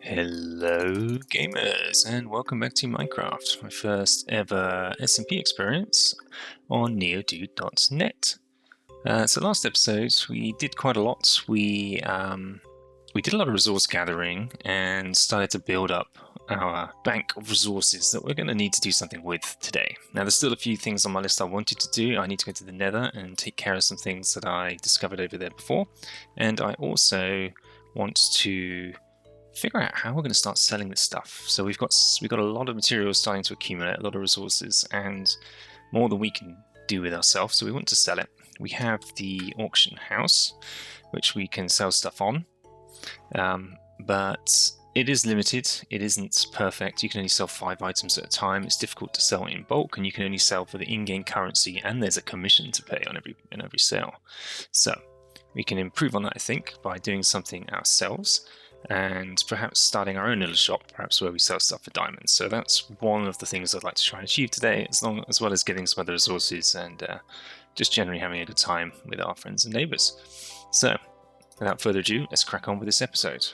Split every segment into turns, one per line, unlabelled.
Hello gamers and welcome back to Minecraft, my first ever SMP experience on NeoDood.net. So last episode we did quite a lot. We did a lot of resource gathering and started to build up our bank of resources that we're going to need to do something with today. Now there's still a few things on my list I wanted to do. I need to go to the Nether and take care of some things that I discovered over there before, and I also want to figure out how we're going to start selling this stuff. So we've got a lot of materials starting to accumulate, a lot of resources, and more than we can do with ourselves. So we want to sell it. We have the auction house, which we can sell stuff on, but it is limited. It isn't perfect. You can only sell 5 items at a time. It's difficult to sell in bulk, and you can only sell for the in-game currency, and there's a commission to pay on every sale. So we can improve on that, I think, by doing something ourselves, and perhaps starting our own little shop, perhaps where we sell stuff for diamonds. So that's one of the things I'd like to try and achieve today, as well as getting some other resources and just generally having a good time with our friends and neighbours. So, without further ado, let's crack on with this episode.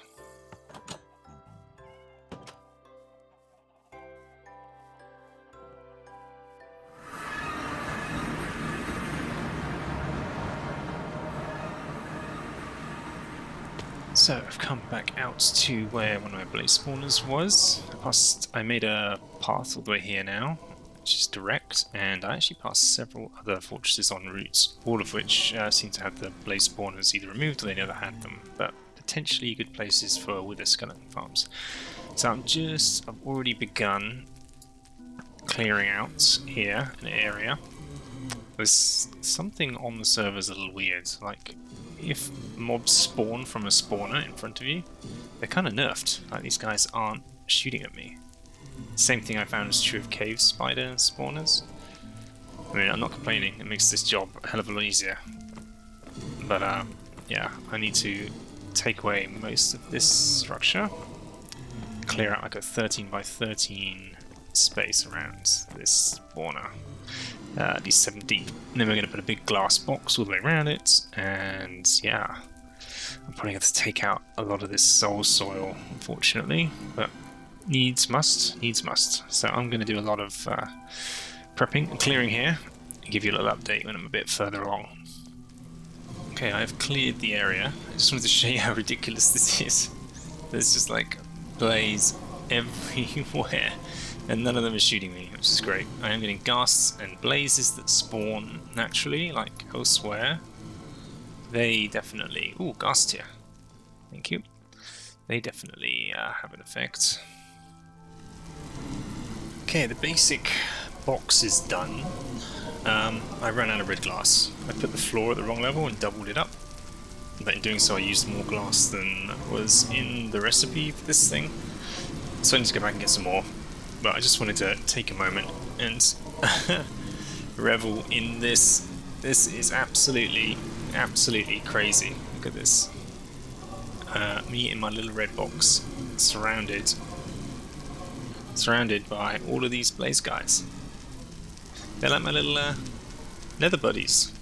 So I've come back out to where one of my blaze spawners was. I made a path all the way here now, which is direct, and I actually passed several other fortresses en route, all of which seem to have the blaze spawners either removed or they never had them, but potentially good places for wither skeleton farms. So I've already begun clearing out here an area. There's something on the servers a little weird, like if mobs spawn from a spawner in front of you, they're kind of nerfed. Like, these guys aren't shooting at me. Same thing I found is true of cave spider spawners. I mean, I'm not complaining, it makes this job a hell of a lot easier. But yeah, I need to take away most of this structure, clear out like a 13 by 13 space around this spawner. At least 7 deep. And then we're going to put a big glass box all the way around it, and yeah, I'm probably going to take out a lot of this soul soil, unfortunately, but needs must. So I'm going to do a lot of prepping and clearing here, and give you a little update when I'm a bit further along. Okay, I've cleared the area. I just wanted to show you how ridiculous this is. There's just like blaze everywhere, and none of them are shooting me, which is great. I am getting ghasts and blazes that spawn naturally, like elsewhere. They definitely... Ooh, ghast here. Thank you. They definitely have an effect. Okay, the basic box is done. I ran out of red glass. I put the floor at the wrong level and doubled it up. But in doing so I used more glass than was in the recipe for this thing. So I need to go back and get some more. But I just wanted to take a moment and revel in this. This is absolutely crazy. Look at this. Me in my little red box, surrounded by all of these blaze guys. They're like my little nether buddies.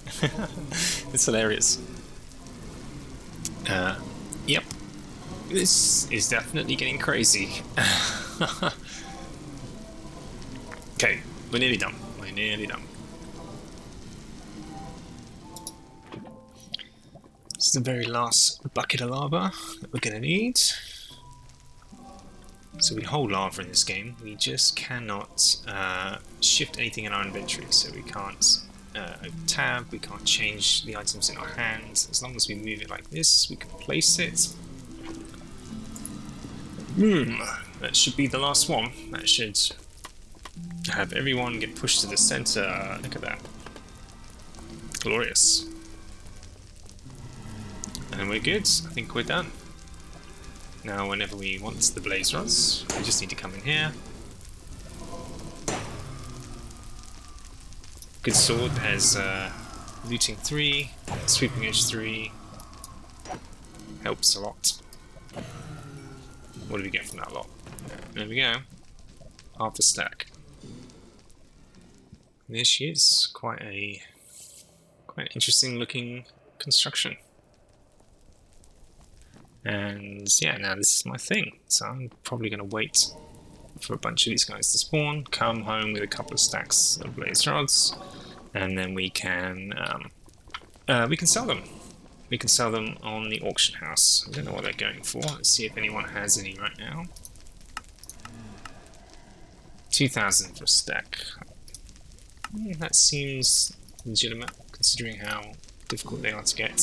It's hilarious. Yep. This is definitely getting crazy. Okay, we're nearly done. This is the very last bucket of lava that we're going to need. So we hold lava in this game. We just cannot shift anything in our inventory. So we can't open tab, we can't change the items in our hands. As long as we move it like this, we can place it. That should be the last one. That should have everyone get pushed to the center. Look at that. Glorious. And we're good. I think we're done. Now whenever we want the blaze rods, we just need to come in here. Good sword has looting 3, sweeping edge 3. Helps a lot. What do we get from that lot? There we go. Half a stack. There she is. Quite an interesting looking construction. And yeah, now this is my thing. So I'm probably going to wait for a bunch of these guys to spawn, come home with a couple of stacks of blaze rods, and then we can sell them. We can sell them on the auction house. I don't know what they're going for. Let's see if anyone has any right now. 2,000 for a stack. That seems legitimate, considering how difficult they are to get.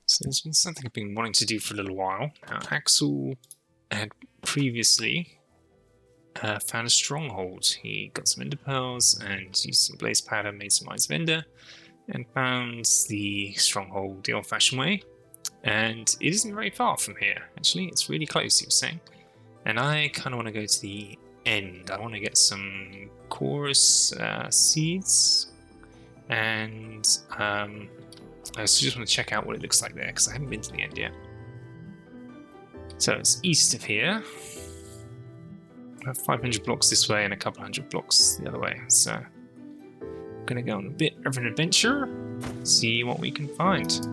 So there's been something I've been wanting to do for a little while. Now, Axel had previously found a stronghold. He got some ender pearls and used some blaze powder, made some ice vendor, and found the stronghold the old-fashioned way. And it isn't very far from here, actually. It's really close, he was saying. And I kind of want to go to the end. I want to get some chorus seeds, and I just want to check out what it looks like there, because I haven't been to the end yet. So it's east of here. I have 500 blocks this way and a couple hundred blocks the other way. So I'm going to go on a bit of an adventure, see what we can find.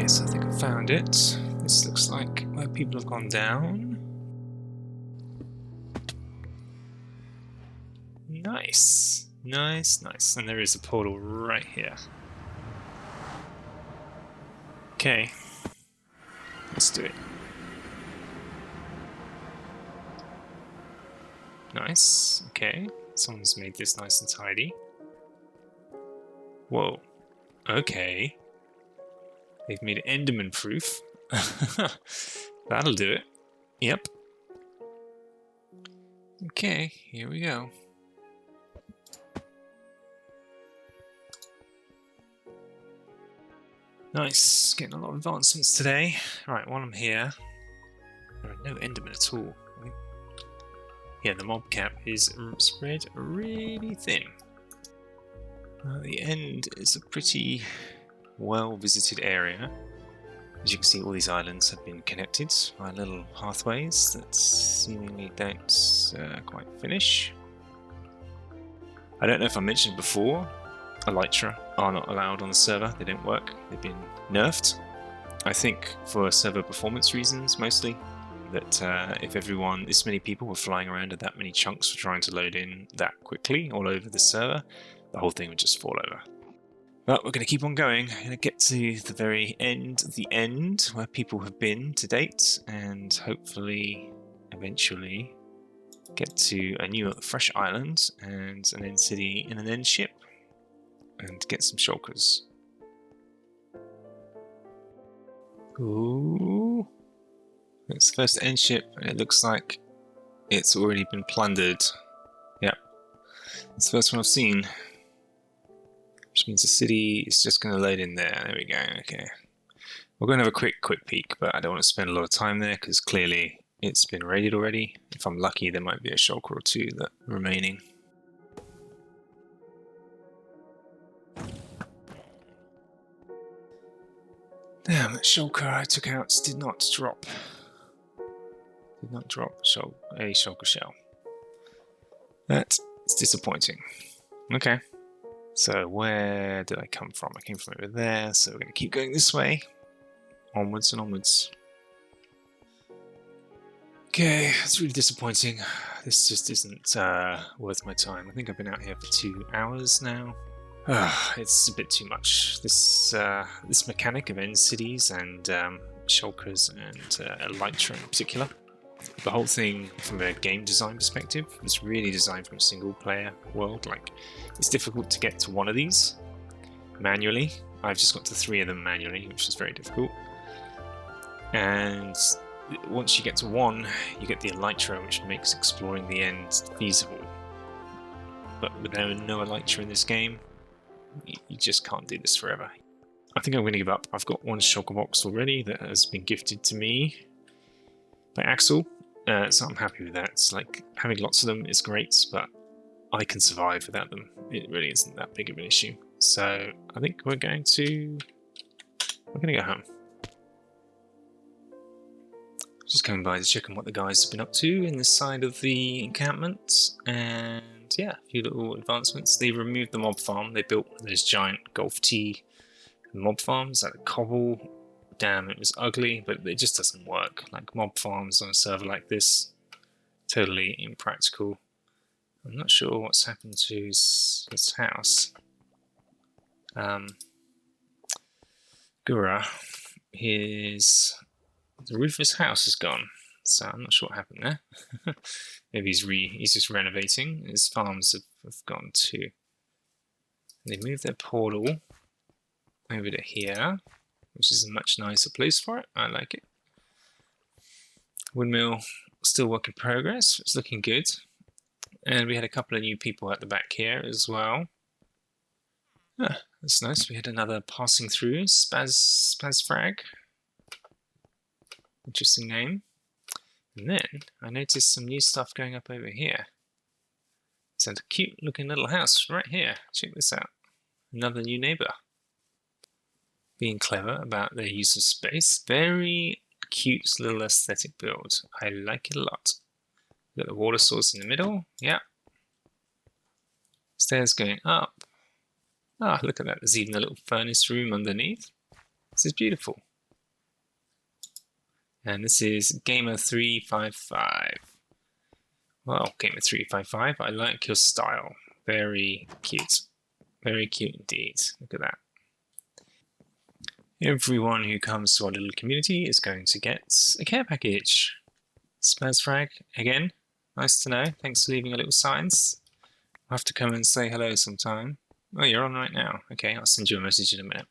So I think I found it. This looks like where people have gone down. Nice. Nice, nice. And there is a portal right here. Okay. Let's do it. Nice. Okay. Someone's made this nice and tidy. Whoa. Okay. They've made it Enderman proof. That'll do it. Yep. Okay, here we go. Nice, getting a lot of advancements today. Right, while I'm here, there are no Endermen at all. Yeah, the mob cap is spread really thin. The end is a pretty well-visited area. As you can see, all these islands have been connected by little pathways that seemingly don't quite finish. I don't know if I mentioned before, elytra are not allowed on the server. They don't work. They've been nerfed. I think for server performance reasons mostly, that if everyone, this many people were flying around and that many chunks were trying to load in that quickly all over the server, the whole thing would just fall over. But we're going to keep on going. I'm going to get to the very end of the end, where people have been to date, and hopefully, eventually, get to a new fresh island and an end city in an end ship, and get some shulkers. Ooh. It's the first end ship, and it looks like it's already been plundered. Yep. It's the first one I've seen. Which means the city is just going to load in there. There we go. Okay. We're going to have a quick peek, but I don't want to spend a lot of time there because clearly it's been raided already. If I'm lucky, there might be a shulker or two that are remaining. Damn, that shulker I took out did not drop. Did not drop a shulker shell. That is disappointing. Okay. So where did I come from? I came from over there, so we're going to keep going this way. Onwards and onwards. Okay, it's really disappointing. This just isn't worth my time. I think I've been out here for 2 hours now. It's a bit too much. This mechanic of end cities and shulkers and elytra in particular. The whole thing, from a game design perspective, is really designed from a single-player world. Like, it's difficult to get to one of these manually. I've just got to 3 of them manually, which is very difficult. And once you get to 1, you get the elytra, which makes exploring the end feasible. But with no elytra in this game, you just can't do this forever. I think I'm going to give up. I've got one shulker box already that has been gifted to me by Axel, so I'm happy with that. It's like having lots of them is great, but I can survive without them. It really isn't that big of an issue. So I think we're going to go home. Just coming by to check on what the guys have been up to in this side of the encampment, and yeah, a few little advancements. They removed the mob farm. They built those giant golf tee mob farms out of cobble. Damn, it was ugly, but it just doesn't work. Like mob farms on a server like this, totally impractical. I'm not sure what's happened to his house. Gura, the roof of his house is gone, so I'm not sure what happened there. Maybe he's just renovating. His farms have gone too. They moved their portal over to here, which is a much nicer place for it. I like it. Windmill, still work in progress. It's looking good. And we had a couple of new people at the back here as well. Ah, that's nice. We had another passing through, Spazfrag. Interesting name. And then I noticed some new stuff going up over here. It's a cute looking little house right here. Check this out. Another new neighbor. Being clever about their use of space. Very cute little aesthetic build. I like it a lot. Got the water source in the middle. Yeah. Stairs going up. Ah, look at that. There's even a little furnace room underneath. This is beautiful. And this is Gamer355. Well, Gamer355, I like your style. Very cute. Very cute indeed. Look at that. Everyone who comes to our little community is going to get a care package. Spazfrag, again, nice to know. Thanks for leaving a little signs. I'll have to come and say hello sometime. Oh, you're on right now. Okay, I'll send you a message in a minute.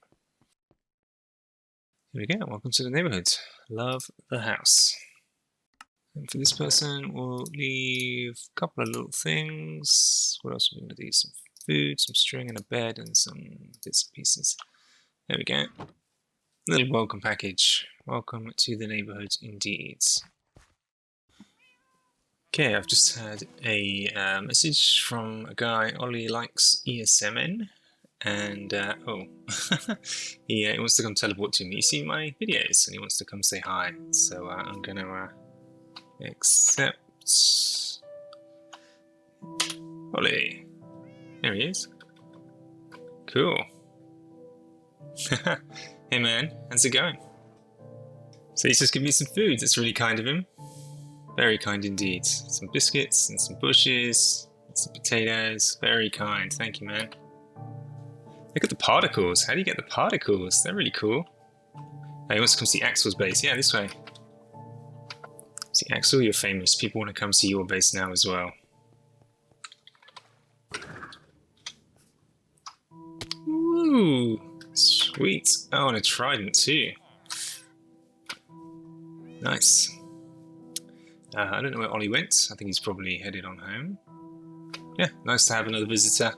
Here we go. Welcome to the neighborhood. Love the house. And for this person, we'll leave a couple of little things. What else are we going to do? Some food, some string, and a bed, and some bits and pieces. There we go. Little welcome package. Welcome to the neighborhood indeed. Okay, I've just had a message from a guy, Ollie likes ESMN, and he wants to come teleport to me. You see my videos, and he wants to come say hi. So I'm going to accept Ollie. There he is. Cool. Hey man, how's it going? So he's just giving me some food. That's really kind of him. Very kind indeed. Some biscuits and some bushes, and some potatoes. Very kind. Thank you, man. Look at the particles. How do you get the particles? They're really cool. Oh, he wants to come see Axel's base. Yeah, this way. See, Axel, you're famous. People want to come see your base now as well. Ooh, sweet. Oh, and a trident too. Nice. I don't know where Ollie went. I think he's probably headed on home. Yeah, nice to have another visitor.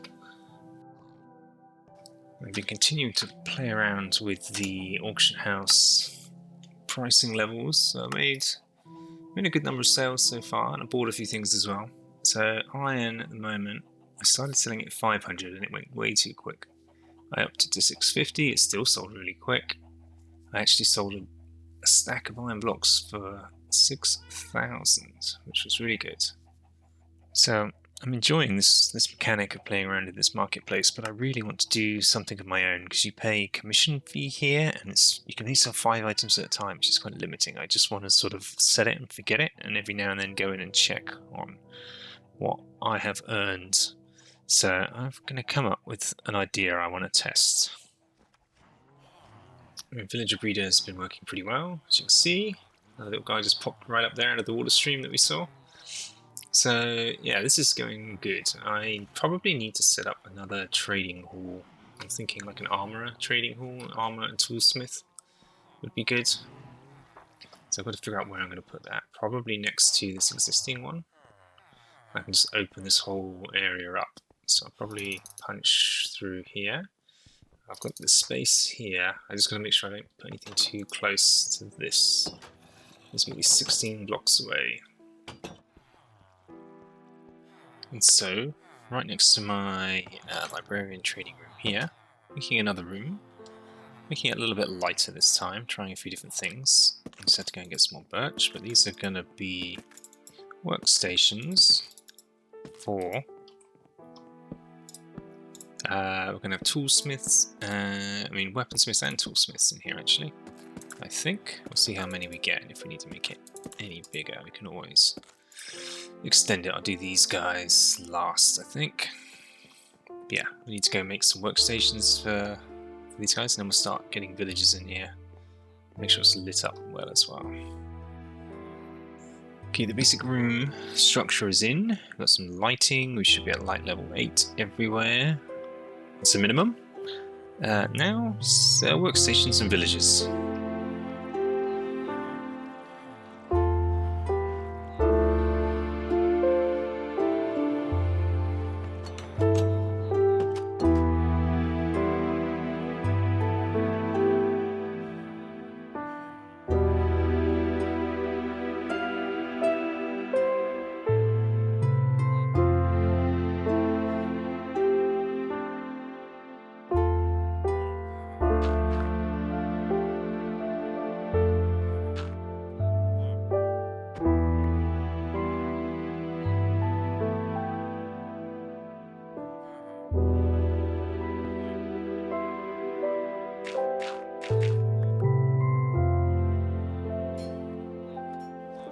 I've been continuing to play around with the auction house pricing levels. So I made a good number of sales so far, and I bought a few things as well. So iron at the moment, I started selling it at 500 and it went way too quick. I upped it to 650, it still sold really quick. I actually sold a stack of iron blocks for 6,000, which was really good. So I'm enjoying this mechanic of playing around in this marketplace, but I really want to do something of my own, because you pay commission fee here, and you can only sell 5 items at a time, which is quite limiting. I just want to sort of set it and forget it, and every now and then go in and check on what I have earned. So I'm going to come up with an idea I want to test. Villager Breeder has been working pretty well, as you can see. Another little guy just popped right up there out of the water stream that we saw. So yeah, this is going good. I probably need to set up another trading hall. I'm thinking like an armourer trading hall, armour and toolsmith would be good. So I've got to figure out where I'm going to put that. Probably next to this existing one. I can just open this whole area up. So I'll probably punch through here. I've got the space here. I just got to make sure I don't put anything too close to this. This will be 16 blocks away. And so, right next to my librarian trading room here, making another room, making it a little bit lighter this time, trying a few different things. I just had to go and get some more birch, but these are going to be workstations for... we're going to have toolsmiths, weaponsmiths and toolsmiths in here actually, I think. We'll see how many we get, and if we need to make it any bigger, we can always extend it. I'll do these guys last, I think. Yeah, we need to go make some workstations for these guys, and then we'll start getting villagers in here. Make sure it's lit up well as well. Okay, the basic room structure is in. We've got some lighting. We should be at light level 8 everywhere. It's a minimum. Now, workstations and villagers.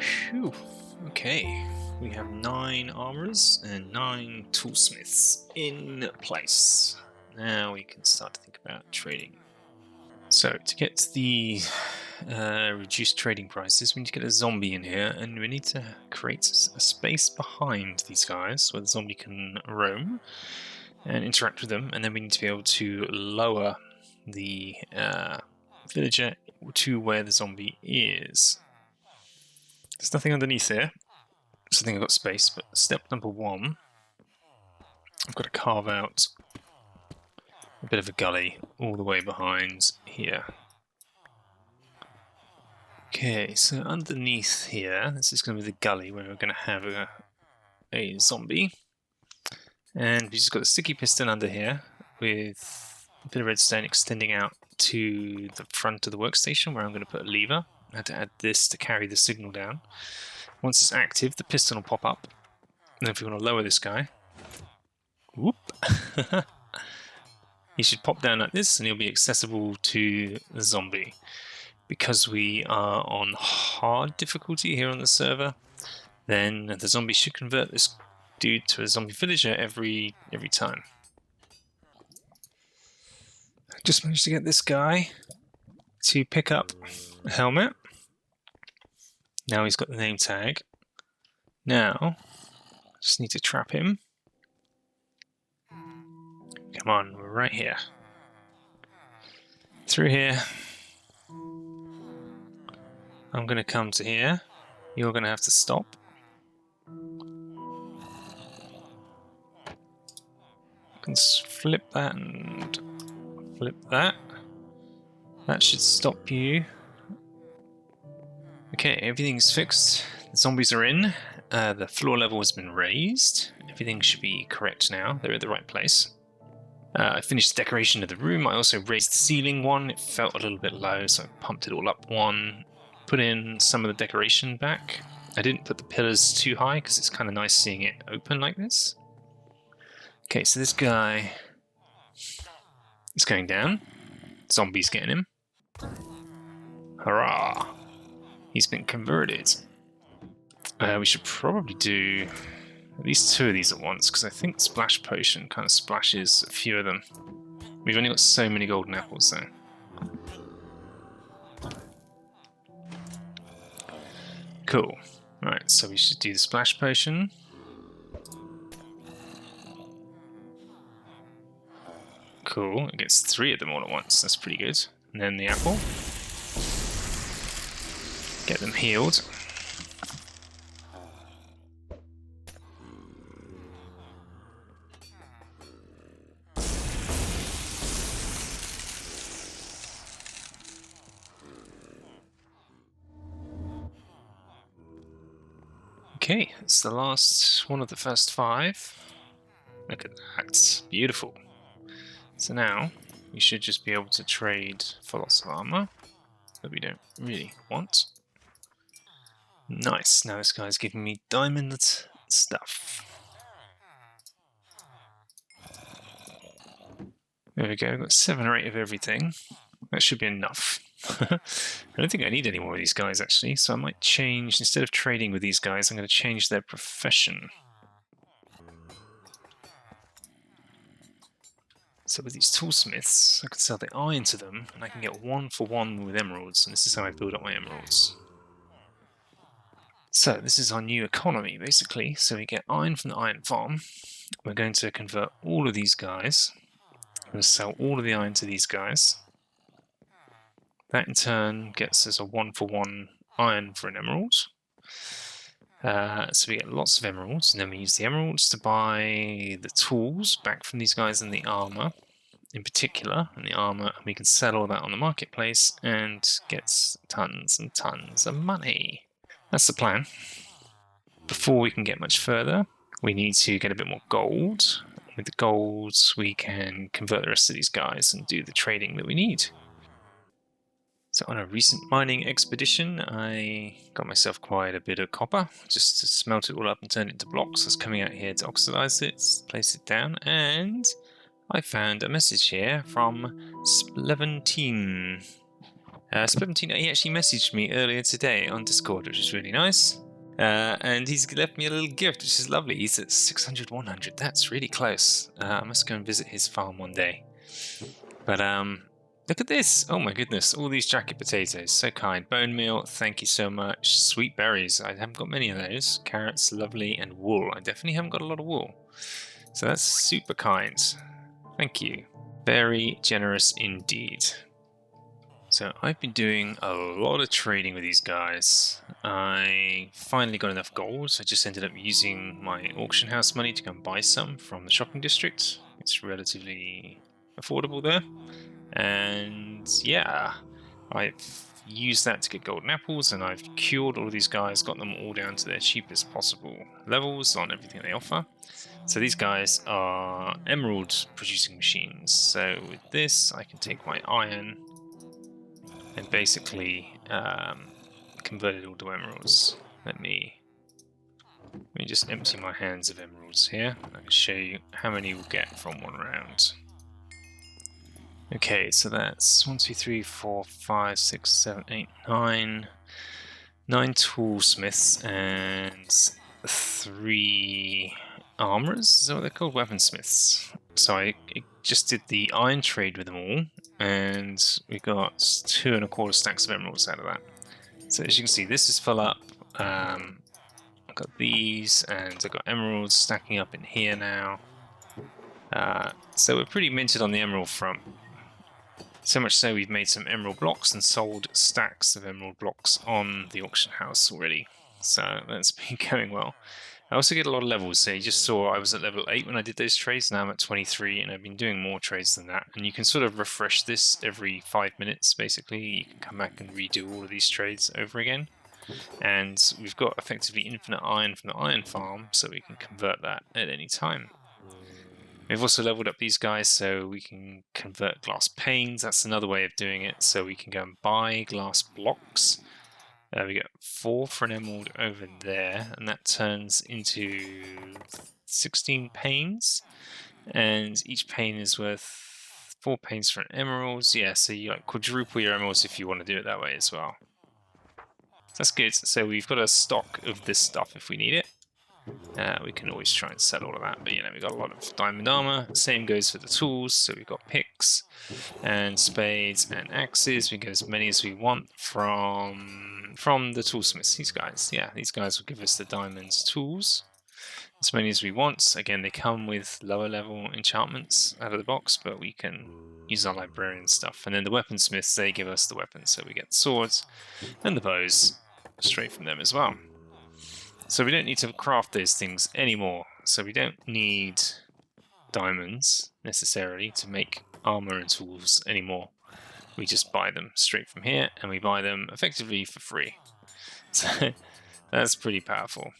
Phew. Okay, we have 9 armorers and 9 toolsmiths in place. Now we can start to think about trading. So to get the reduced trading prices, we need to get a zombie in here, and we need to create a space behind these guys where the zombie can roam and interact with them, and then we need to be able to lower the villager to where the zombie is. There's nothing underneath here, so I think I've got space, but step number 1, I've got to carve out a bit of a gully all the way behind here. Okay, so underneath here, this is going to be the gully where we're going to have a zombie. And we just got a sticky piston under here with a bit of redstone extending out to the front of the workstation where I'm going to put a lever. I had to add this to carry the signal down. Once it's active, the piston will pop up. And if we want to lower this guy, whoop, he should pop down like this and he'll be accessible to the zombie. Because we are on hard difficulty here on the server, then the zombie should convert this dude to a zombie villager every time. Just managed to get this guy to pick up a helmet. Now he's got the name tag. Now, just need to trap him. Come on, we're right here. Through here. I'm going to come to here. You're going to have to stop. I can flip that and flip that. That should stop you. Okay, everything's fixed. The zombies are in. The floor level has been raised. Everything should be correct now. They're at the right place. I finished the decoration of the room. I also raised the ceiling one. It felt a little bit low, so I pumped it all up one. Put in some of the decoration back. I didn't put the pillars too high because it's kind of nice seeing it open like this. Okay, so this guy is going down. Zombie's getting him. Hurrah! He's been converted. We should probably do at least 2 of these at once because I think Splash Potion kind of splashes a few of them. We've only got so many golden apples though. Cool. Right, so we should do the Splash Potion. Cool, it gets 3 of them all at once, that's pretty good. And then the apple. Get them healed. Okay, it's the last one of the first 5. Look at that, beautiful. So now we should just be able to trade for lots of armor that we don't really want. Nice, now this guy's giving me diamond stuff. There we go, I've got 7 or 8 of everything. That should be enough. I don't think I need any more of these guys actually, so I might change, instead of trading with these guys, I'm going to change their profession. So with these toolsmiths, I can sell the iron to them, and I can get 1 for 1 with emeralds, and this is how I build up my emeralds. So this is our new economy, basically. So we get iron from the iron farm. We're going to convert all of these guys. I'm going to sell all of the iron to these guys. That in turn gets us a 1 for 1 iron for an emerald. So we get lots of emeralds, and then we use the emeralds to buy the tools back from these guys and the armor in particular, and the armor, and we can sell all that on the marketplace and get tons and tons of money. That's the plan. Before we can get much further, we need to get a bit more gold. With the gold, we can convert the rest of these guys and do the trading that we need. So on a recent mining expedition, I got myself quite a bit of copper, just to smelt it all up and turn it into blocks. I was coming out here to oxidize it, place it down, and I found a message here from Spleventine. Spleventine, he actually messaged me earlier today on Discord, which is really nice. And he's left me a little gift, which is lovely. He's at 600, 100. That's really close. I must go and visit his farm one day. But look at this. Oh my goodness. All these jacket potatoes. So kind. Bone meal. Thank you so much. Sweet berries. I haven't got many of those. Carrots. Lovely. And wool. I definitely haven't got a lot of wool. So that's super kind. Thank you. Very generous indeed. So I've been doing a lot of trading with these guys. I finally got enough gold, so I just ended up using my auction house money to go and buy some from the shopping district. It's relatively affordable there. And yeah, I've used that to get golden apples, and I've cured all of these guys, got them all down to their cheapest possible levels on everything they offer. So these guys are emerald producing machines. So with this, I can take my iron and basically convert it all to emeralds. Let me just empty my hands of emeralds here. I can show you how many we'll get from one round. Okay, so that's 1, 2, 3, 4, 5, 6, 7, 8, 9. 9 toolsmiths and 3 armorers. Is that what they're called? Weaponsmiths. So I just did the iron trade with them all, and we got 2 1/4 stacks of emeralds out of that. So as you can see, this is full up. I've got these, and I've got emeralds stacking up in here now. So we're pretty minted on the emerald front. So much so we've made some emerald blocks and sold stacks of emerald blocks on the auction house already. So that's been going well. I also get a lot of levels, so you just saw I was at level 8 when I did those trades, now I'm at 23, and I've been doing more trades than that. And you can sort of refresh this every 5 minutes, basically. You can come back and redo all of these trades over again. And we've got effectively infinite iron from the iron farm, so we can convert that at any time. We've also leveled up these guys so we can convert glass panes. That's another way of doing it, so we can go and buy glass blocks. We get 4 for an emerald over there, and that turns into 16 panes, and each pane is worth 4 panes for an emerald. Yeah, so you like quadruple your emeralds if you want to do it that way as well. That's good. So we've got a stock of this stuff if we need it. We can always try and sell all of that, but we've got a lot of diamond armor. Same goes for the tools, so we've got picks and spades and axes. We get as many as we want from the toolsmiths. These guys will give us the diamonds tools, as many as we want. Again, they come with lower level enchantments out of the box, but we can use our librarian stuff. And then the weaponsmiths, they give us the weapons, so we get the swords and the bows straight from them as well. So we don't need to craft those things anymore. So we don't need diamonds necessarily to make armor and tools anymore. We just buy them straight from here, and we buy them effectively for free. So that's pretty powerful.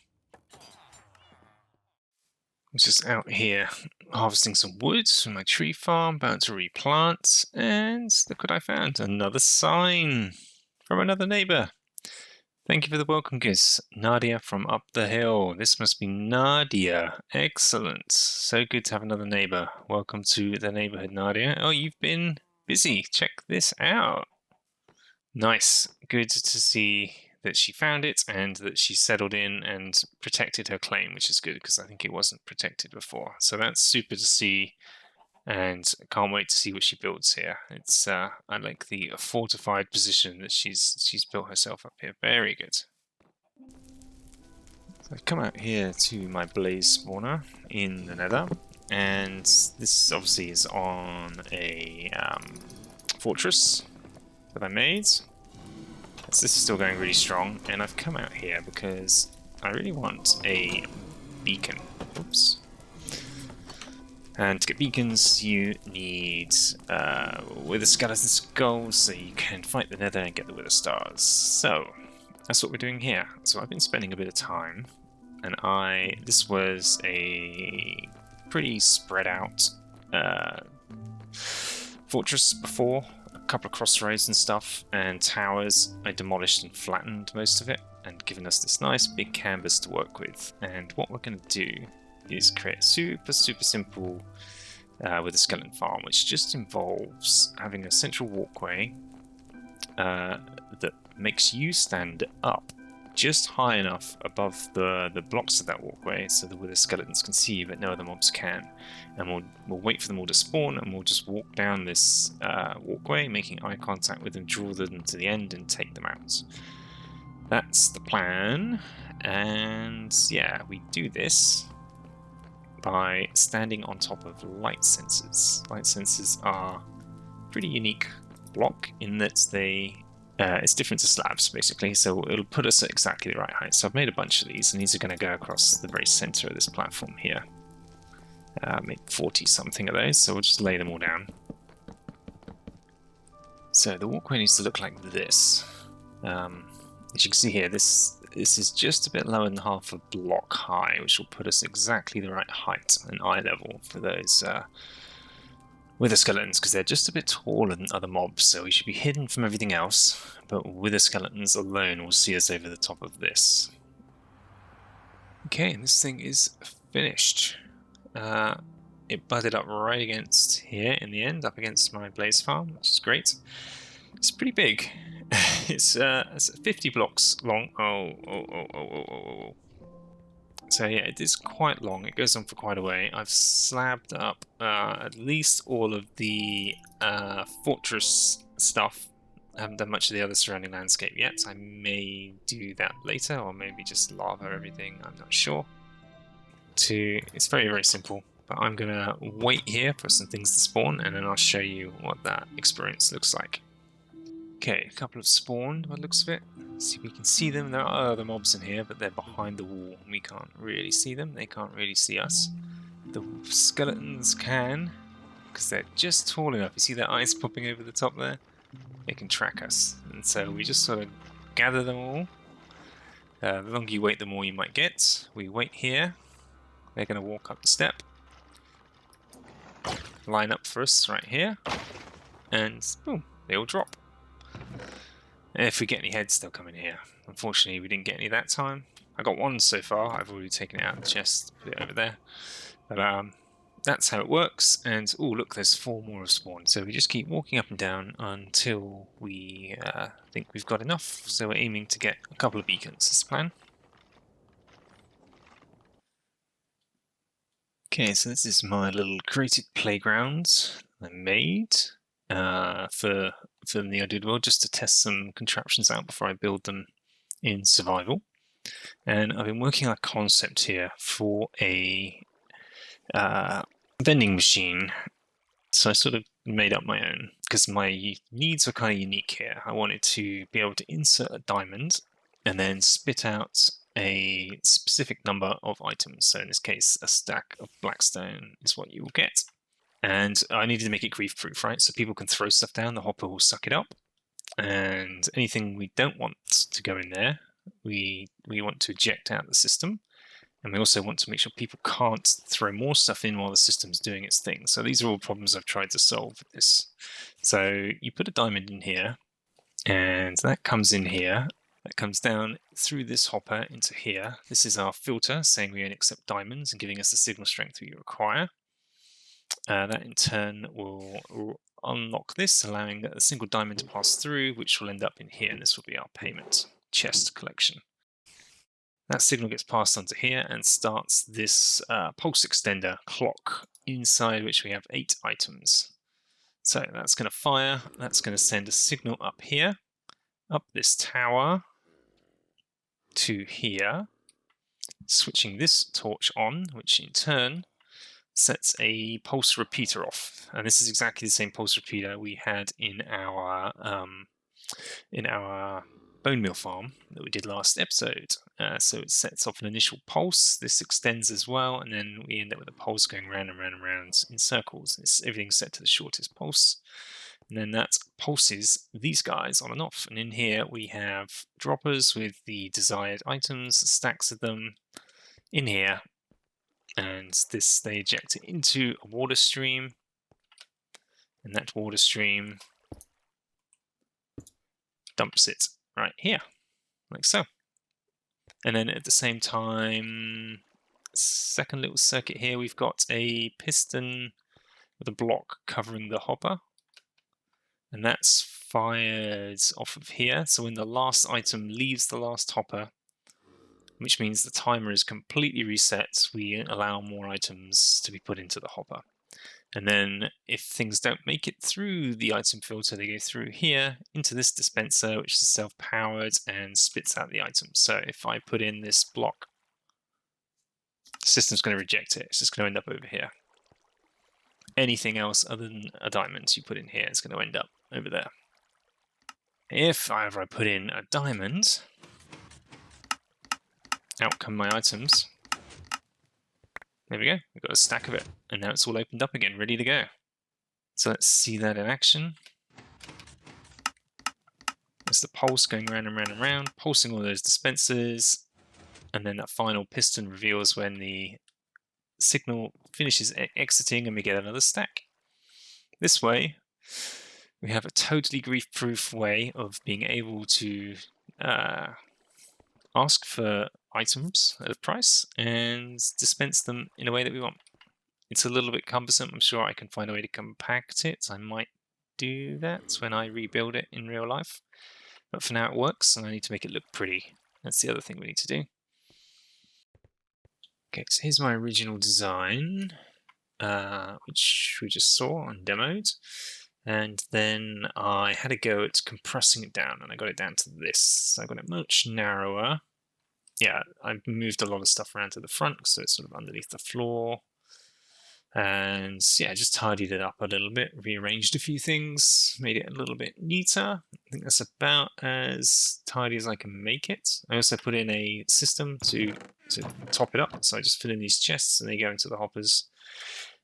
I'm just out here harvesting some wood from my tree farm, about to replant, and look what I found, another sign from another neighbor. Thank you for the welcome gifts, Nadia from up the hill. This must be Nadia. Excellent. So good to have another neighbor. Welcome to the neighborhood, Nadia. Oh, you've been busy. Check this out. Nice. Good to see that she found it and that she settled in and protected her claim, which is good because I think it wasn't protected before. So that's super to see, and can't wait to see what she builds here. It's I like the fortified position that she's built herself up here. Very good. So I've come out here to my blaze spawner in the nether, and this obviously is on a fortress that I made. So this is still going really strong, and I've come out here because I really want a beacon. Oops. And to get beacons, you need wither skeleton skulls, so you can fight the nether and get the wither stars. So that's what we're doing here. So I've been spending a bit of time, and this was a pretty spread out fortress before. A couple of crossroads and stuff, and towers. I demolished and flattened most of it, and given us this nice big canvas to work with. And what we're going to do is create a super simple with a skeleton farm, which just involves having a central walkway that makes you stand up just high enough above the blocks of that walkway so that the skeletons can see you but no other mobs can. And we'll wait for them all to spawn, and we'll just walk down this walkway, making eye contact with them, draw them to the end and take them out. That's the plan. And yeah, we do this by standing on top of light sensors. Light sensors are a pretty unique block in that it's different to slabs basically, so it'll put us at exactly the right height. So I've made a bunch of these, and these are going to go across the very center of this platform here. Make 40 something of those, so we'll just lay them all down. So the walkway needs to look like this. As you can see here, this is just a bit lower than half a block high, which will put us exactly the right height and eye level for those wither skeletons, because they're just a bit taller than other mobs, so we should be hidden from everything else, but wither skeletons alone will see us over the top of this. Okay, and this thing is finished. It butted up right against here in the end, up against my blaze farm, which is great. It's pretty big. It's 50 blocks long. Oh. So yeah, it is quite long. It goes on for quite a way. I've slabbed up at least all of the fortress stuff. I haven't done much of the other surrounding landscape yet. I may do that later, or maybe just lava everything. I'm not sure. It's very simple. But I'm gonna wait here for some things to spawn, and then I'll show you what that experience looks like. Okay, a couple have spawned by the looks of it. See if we can see them. There are other mobs in here, but they're behind the wall. We can't really see them. They can't really see us. The skeletons can, because they're just tall enough. You see their eyes popping over the top there? They can track us. And so we just sort of gather them all. The longer you wait, the more you might get. We wait here. They're going to walk up the step. Line up for us right here. And boom, they all drop. And if we get any heads, they'll come in here. Unfortunately, we didn't get any that time. I got one so far. I've already taken it out of the chest, put it over there. But that's how it works. And oh, look, there's 4 more have spawned. So we just keep walking up and down until we think we've got enough. So we're aiming to get a couple of beacons. Is the plan. Okay, so this is my little created playground I made for the NeoDood world, just to test some contraptions out before I build them in survival. And I've been working on a concept here for a vending machine. So I sort of made up my own, because my needs were kind of unique here. I wanted to be able to insert a diamond and then spit out a specific number of items. So in this case, a stack of blackstone is what you will get. And I needed to make it grief-proof, right? So people can throw stuff down, the hopper will suck it up. And anything we don't want to go in there, we want to eject out the system. And we also want to make sure people can't throw more stuff in while the system's doing its thing. So these are all problems I've tried to solve with this. So you put a diamond in here, and that comes in here. That comes down through this hopper into here. This is our filter saying we only accept diamonds and giving us the signal strength we require. That in turn will unlock this, allowing a single diamond to pass through, which will end up in here, and this will be our payment chest collection. That signal gets passed onto here and starts this pulse extender clock, inside which we have 8 items. So that's going to fire, that's going to send a signal up here, up this tower, to here, switching this torch on, which in turn sets a pulse repeater off. And this is exactly the same pulse repeater we had in our bone meal farm that we did last episode. So it sets off an initial pulse, this extends as well, and then we end up with a pulse going round and round and round in circles. Everything's set to the shortest pulse, and then that pulses these guys on and off. And in here we have droppers with the desired items, stacks of them in here, and this they eject it into a water stream, and that water stream dumps it right here, like so. And then at the same time, second little circuit here, we've got a piston with a block covering the hopper, and that's fired off of here. So when the last item leaves the last hopper, which means the timer is completely reset, we allow more items to be put into the hopper. And then if things don't make it through the item filter, they go through here into this dispenser, which is self-powered and spits out the items. So if I put in this block, the system's going to reject it. It's just going to end up over here. Anything else other than a diamond you put in here is going to end up over there. If, however, I put in a diamond, out come my items. There we go, we've got a stack of it, and now it's all opened up again, ready to go. So let's see that in action. There's the pulse going round and round and round, pulsing all those dispensers, and then that final piston reveals when the signal finishes exiting and we get another stack. This way, we have a totally grief-proof way of being able to ask for items at a price and dispense them in a way that we want. It's a little bit cumbersome. I'm sure I can find a way to compact it. I might do that when I rebuild it in real life. But for now it works, and I need to make it look pretty. That's the other thing we need to do. Okay, so here's my original design, which we just saw and demoed. And then I had a go at compressing it down, and I got it down to this. So I got it much narrower. Yeah, I've moved a lot of stuff around to the front, so it's sort of underneath the floor. And yeah, just tidied it up a little bit, rearranged a few things, made it a little bit neater. I think that's about as tidy as I can make it. I also put in a system to top it up, so I just fill in these chests and they go into the hoppers.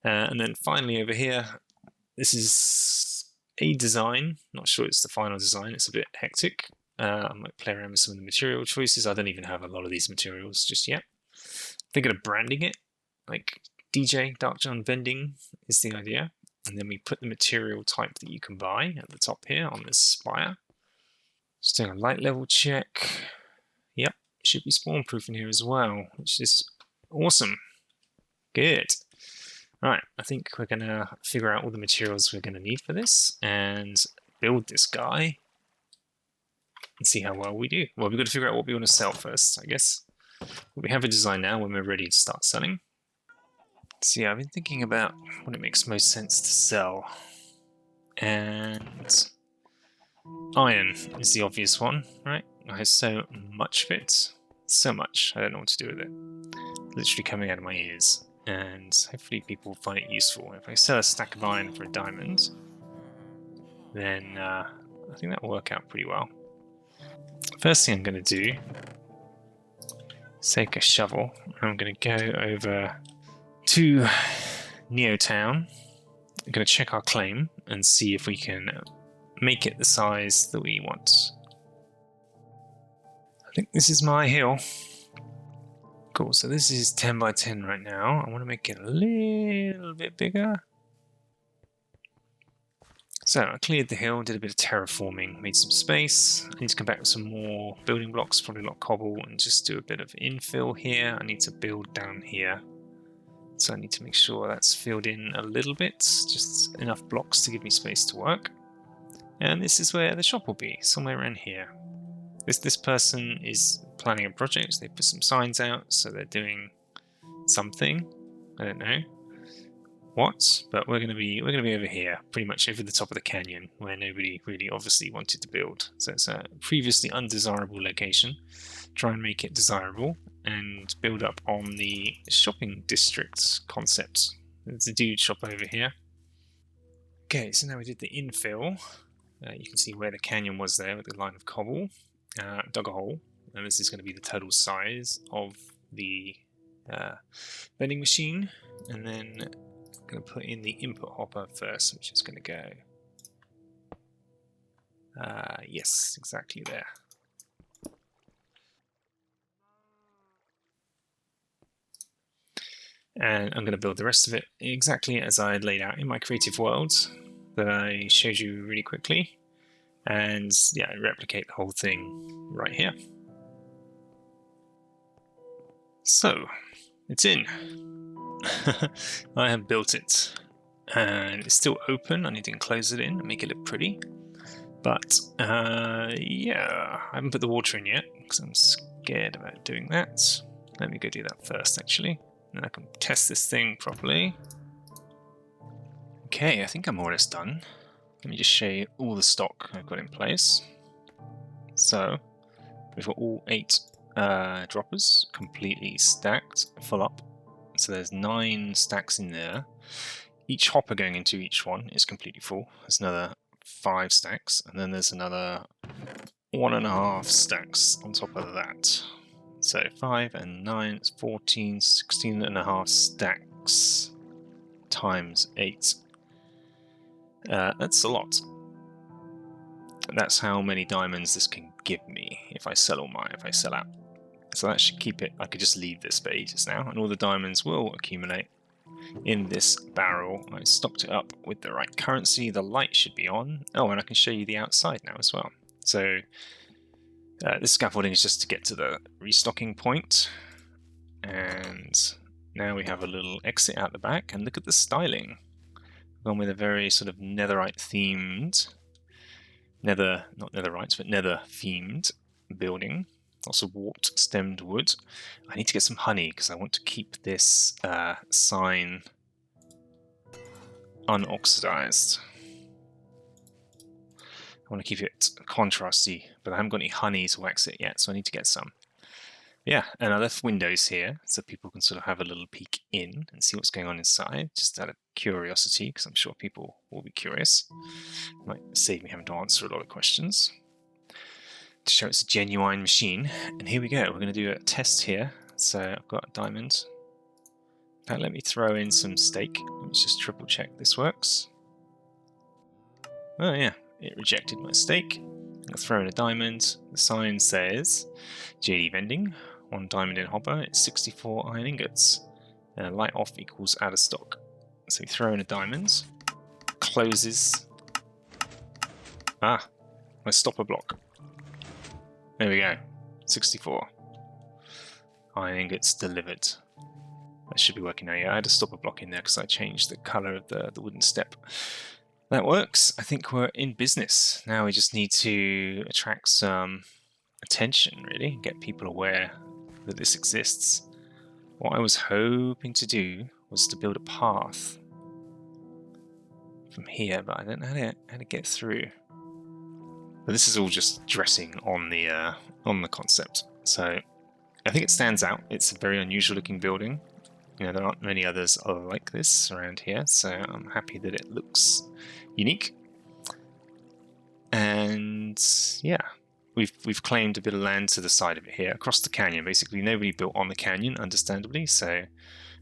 And then finally over here, this is a design. Not sure it's the final design, it's a bit hectic. I might play around with some of the material choices. I don't even have a lot of these materials just yet. Thinking of branding it, like DJ Dark John Vending is the idea. And then we put the material type that you can buy at the top here on this spire. Just doing a light level check. Yep, should be spawn proof in here as well, which is awesome. Good. Right, I think we're gonna figure out all the materials we're gonna need for this and build this guy and see how well we do. Well, we've got to figure out what we want to sell first, I guess. But we have a design now when we're ready to start selling. So yeah, I've been thinking about what it makes most sense to sell. And iron is the obvious one, right? I have so much of it. So much, I don't know what to do with it. Literally coming out of my ears. And hopefully people will find it useful. If I sell a stack of iron for a diamond, then I think that'll work out pretty well. First thing I'm going to do is take a shovel. I'm going to go over to Neo Town. I'm going to check our claim and see if we can make it the size that we want. I think this is my hill. Cool, so this is 10 by 10 right now. I want to make it a little bit bigger. So I cleared the hill, did a bit of terraforming, made some space. I need to come back with some more building blocks, probably a lot of cobble, and just do a bit of infill here. I need to build down here. So I need to make sure that's filled in a little bit, just enough blocks to give me space to work. And this is where the shop will be, somewhere around here. This person is planning a project. They put some signs out, so they're doing something. I don't know what, but we're gonna be over here, pretty much over the top of the canyon, where nobody really obviously wanted to build. So it's a previously undesirable location. Try and make it desirable and build up on the shopping district concept. There's a dude shop over here. Okay, so now we did the infill. You can see where the canyon was there with the line of cobble. Dug a hole, and this is going to be the total size of the vending machine, and then I'm going to put in the input hopper first, which is going to go yes, exactly there. And I'm going to build the rest of it exactly as I laid out in my creative world that I showed you really quickly. And yeah, replicate the whole thing right here. So, it's in. I have built it. And it's still open. I need to close it in and make it look pretty. But, yeah, I haven't put the water in yet because I'm scared about doing that. Let me go do that first, actually. Then I can test this thing properly. Okay, I think I'm more or less done. Let me just show you all the stock I've got in place. So, we've got all 8 droppers completely stacked, full up. So there's 9 stacks in there. Each hopper going into each one is completely full. There's another 5 stacks, and then there's another 1.5 stacks on top of that. So 5 and 9, it's 14, 16.5 stacks times 8. That's a lot. That's how many diamonds this can give me if I sell out. So that should keep it. I could just leave this for ages now, and all the diamonds will accumulate in this barrel. I stocked it up with the right currency. The light should be on. Oh, and I can show you the outside now as well. So this scaffolding is just to get to the restocking point. And now we have a little exit out the back, and look at the styling. I've gone with a very sort of netherite themed, not netherite, but nether themed building. Lots of warped stemmed wood. I need to get some honey because I want to keep this sign unoxidized. I want to keep it contrasty, but I haven't got any honey to wax it yet, so I need to get some. Yeah, and I left windows here so people can sort of have a little peek in and see what's going on inside, just out of curiosity, because I'm sure people will be curious. Might save me having to answer a lot of questions. To show it's a genuine machine. And here we go, we're going to do a test here. So I've got a diamond. Now let me throw in some steak. Let's just triple check this works. Oh yeah, it rejected my steak. I'll throw in a diamond. The sign says JD Vending, 1 diamond in hopper, it's 64 iron ingots. Light off equals out of stock. So we throw in a diamond, closes. Ah, my stopper block. There we go, 64 iron ingots delivered. That should be working now. Yeah, I had a stopper block in there because I changed the color of the wooden step. That works. I think we're in business. Now we just need to attract some attention, really, get people aware that this exists. What I was hoping to do was to build a path from here, but I don't know how to get through. But this is all just dressing on the concept. So I think it stands out. It's a very unusual looking building. You know, there aren't many others like this around here, so I'm happy that it looks unique. And yeah, we've claimed a bit of land to the side of it here, across the canyon. Basically, nobody built on the canyon, understandably, so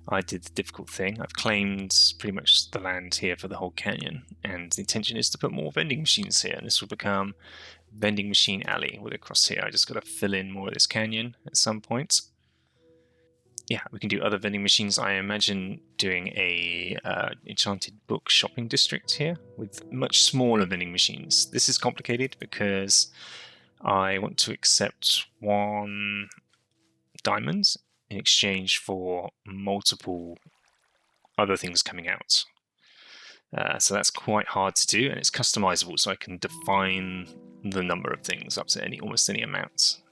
I did the difficult thing. I've claimed pretty much the land here for the whole canyon, and the intention is to put more vending machines here, and this will become Vending Machine Alley with across here. I just got to fill in more of this canyon at some point. yeah, we can do other vending machines. I imagine doing a enchanted book shopping district here with much smaller vending machines. This is complicated because I want to accept 1 diamond in exchange for multiple other things coming out. So that's quite hard to do, and it's customizable, so I can define the number of things up to almost any amount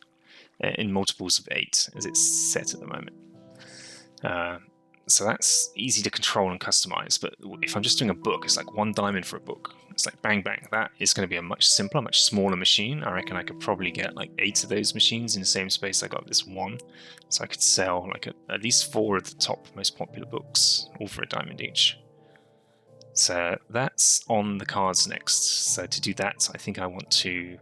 in multiples of 8 as it's set at the moment. So that's easy to control and customize, but if I'm just doing a book, it's like 1 diamond for a book. It's like bang bang. That is going to be a much simpler, much smaller machine. I reckon I could probably get like 8 of those machines in the same space I got this one. So I could sell like at least 4 of the top most popular books, all for a diamond each. So that's on the cards next. So to do that, I think I want to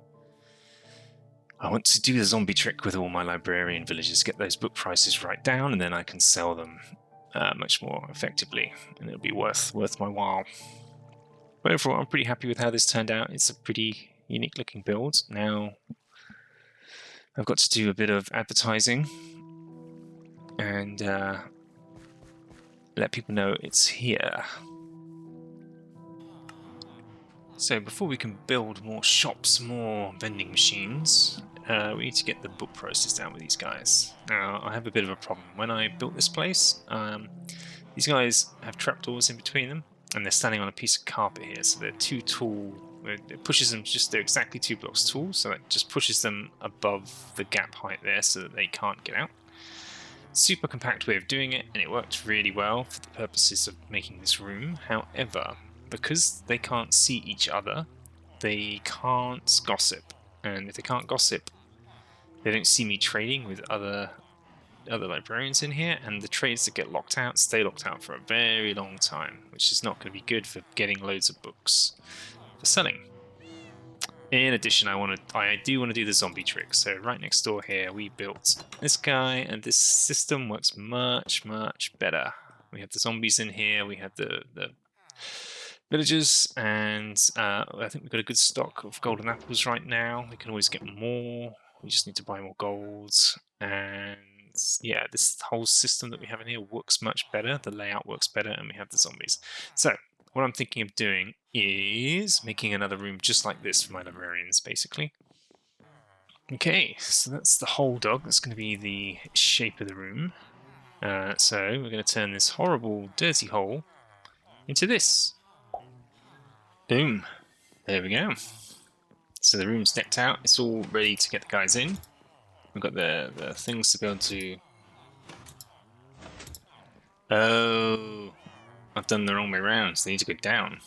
do the zombie trick with all my librarian villagers, get those book prices right down, and then I can sell them much more effectively, and it'll be worth my while. But overall, I'm pretty happy with how this turned out. It's a pretty unique looking build. Now I've got to do a bit of advertising and let people know it's here. So before we can build more shops, more vending machines, we need to get the book prices down with these guys. Now, I have a bit of a problem. When I built this place, these guys have trapdoors in between them, and they're standing on a piece of carpet here, so they're too tall. It pushes them they're exactly 2 blocks tall, so that just pushes them above the gap height there so that they can't get out. Super compact way of doing it, and it worked really well for the purposes of making this room. However, because they can't see each other, they can't gossip. And if they can't gossip, they don't see me trading with other librarians in here, and the trades that get locked out stay locked out for a very long time, which is not going to be good for getting loads of books for selling. In addition, I do want to do the zombie trick. So right next door here, we built this guy, and this system works much better. We have the zombies in here, we have the villagers, and I think we've got a good stock of golden apples right now. We can always get more. We just need to buy more gold. And yeah, this whole system that we have in here works much better. The layout works better, and we have the zombies. So what I'm thinking of doing is making another room just like this for my librarians, basically. Okay, so that's the whole dog. That's going to be the shape of the room. So we're going to turn this horrible, dirty hole into this. Boom. There we go. So the room's decked out. It's all ready to get the guys in. We've got the things to be able to... Oh, I've done the wrong way around, so they need to go down.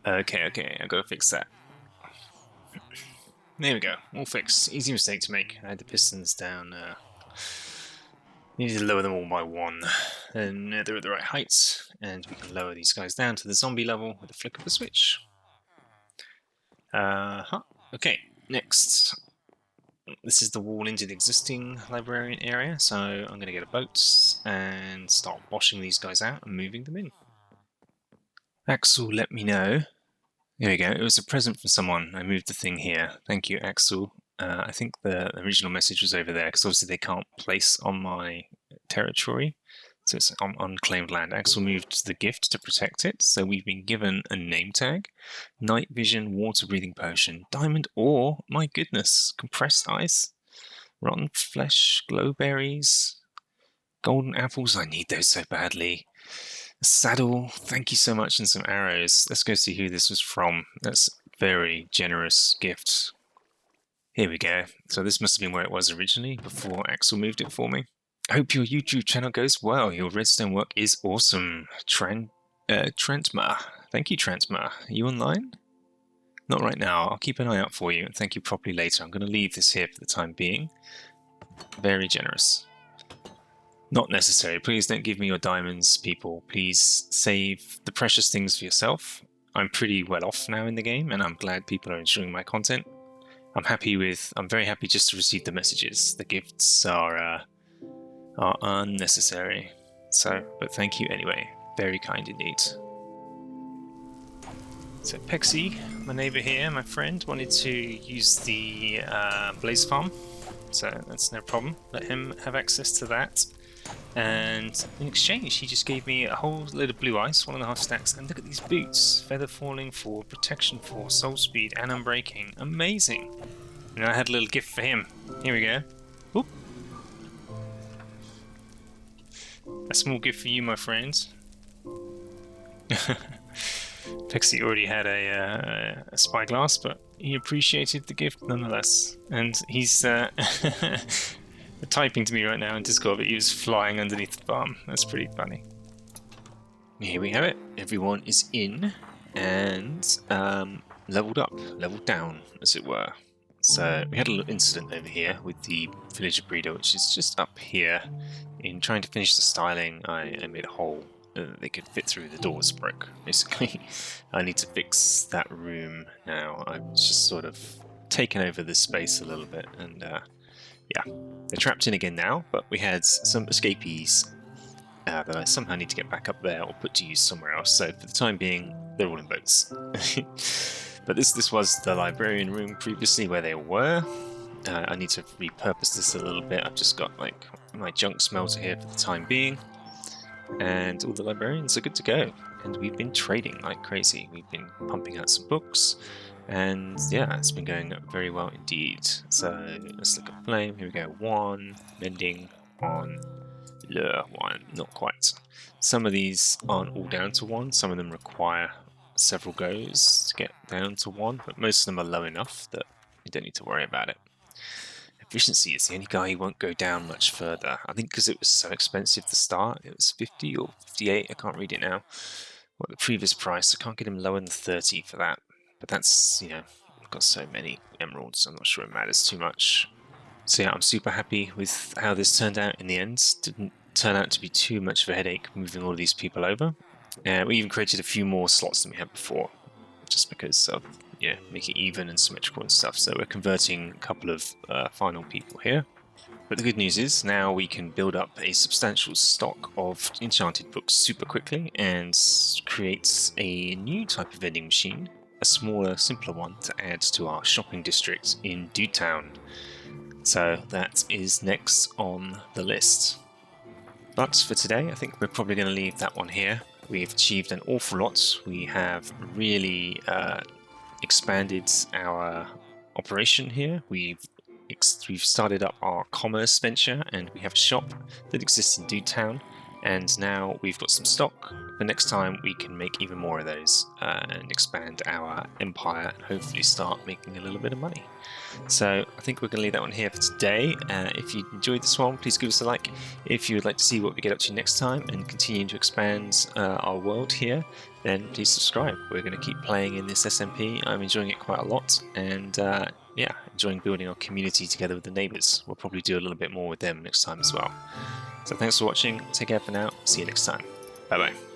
Okay, I've got to fix that. There we go, all fixed. Easy mistake to make. I had the pistons down. Needed to lower them all by 1. And they're at the right heights, and we can lower these guys down to the zombie level with a flick of the switch. Okay, next. This is the wall into the existing librarian area, so I'm going to get a boat and start washing these guys out and moving them in. Axel let me know. There we go, it was a present from someone. I moved the thing here. Thank you, Axel. I think the original message was over there, because obviously they can't place on my territory, so it's on unclaimed land. Axel moved the gift to protect it, so we've been given a name tag, night vision, water breathing potion, diamond ore, my goodness, compressed ice, rotten flesh, glowberries, golden apples, I need those so badly, a saddle, thank you so much, and some arrows. Let's go see who this was from. That's a very generous gift. Here we go. So this must have been where it was originally, before Axel moved it for me. I hope your YouTube channel goes well. Your redstone work is awesome. Trentma. Thank you, Trentma. Are you online? Not right now. I'll keep an eye out for you and thank you properly later. I'm going to leave this here for the time being. Very generous. Not necessary. Please don't give me your diamonds, people. Please save the precious things for yourself. I'm pretty well off now in the game, and I'm glad people are enjoying my content. I'm very happy just to receive the messages. The gifts are unnecessary. So, but thank you anyway. Very kind indeed. So Pexy, my neighbour here, my friend, wanted to use the Blaze Farm so that's no problem. Let him have access to that. And in exchange, he just gave me a whole load of blue ice, 1.5 stacks, and look at these boots. Feather falling 4, protection 4, soul speed, and unbreaking. Amazing. And I had a little gift for him. Here we go. Oop. A small gift for you, my friends. Pixie already had a spyglass, but he appreciated the gift nonetheless. And he's typing to me right now in Discord, but he was flying underneath the farm. That's pretty funny. Here we have it. Everyone is in and leveled up, leveled down, as it were. So we had a little incident over here with the villager breeder, which is just up here. In trying to finish the styling, I made a hole that they could fit through. The doors broke, basically. I need to fix that room now. I've just sort of taken over this space a little bit, and yeah, they're trapped in again now, but we had some escapees that I somehow need to get back up there or put to use somewhere else. So for the time being, they're all in boats. But this was the librarian room previously where they were. I need to repurpose this a little bit. I've just got like my junk smelter here for the time being, and all the librarians are good to go. And we've been trading like crazy. We've been pumping out some books, and yeah, it's been going very well indeed. So let's look at flame. Here we go. 1 mending on 1. Not quite. Some of these aren't all down to 1. Some of them require several goes to get down to 1, but most of them are low enough that you don't need to worry about it. Efficiency is the only guy who won't go down much further. I think because it was so expensive to start. It was 50 or 58, I can't read it now. What the previous price, I can't get him lower than 30 for that. But that's, you know, I've got so many emeralds, I'm not sure it matters too much. So yeah, I'm super happy with how this turned out in the end. Didn't turn out to be too much of a headache moving all these people over. We even created a few more slots than we had before, just because of, yeah, make it even and symmetrical and stuff. So we're converting a couple of final people here. But the good news is now we can build up a substantial stock of enchanted books super quickly and create a new type of vending machine, a smaller, simpler one to add to our shopping district in Dude Town. So that is next on the list. But for today, I think we're probably going to leave that one here. We've achieved an awful lot. We have really expanded our operation here. We've started up our commerce venture, and we have a shop that exists in Dude Town. And now we've got some stock. But next time we can make even more of those and expand our empire and hopefully start making a little bit of money. So I think we're going to leave that one here for today. If you enjoyed this one, please give us a like. If you would like to see what we get up to next time and continue to expand our world here, then please subscribe. We're going to keep playing in this SMP. I'm enjoying it quite a lot, and yeah, enjoying building our community together with the neighbours. We'll probably do a little bit more with them next time as well. So thanks for watching. Take care for now. See you next time. Bye bye.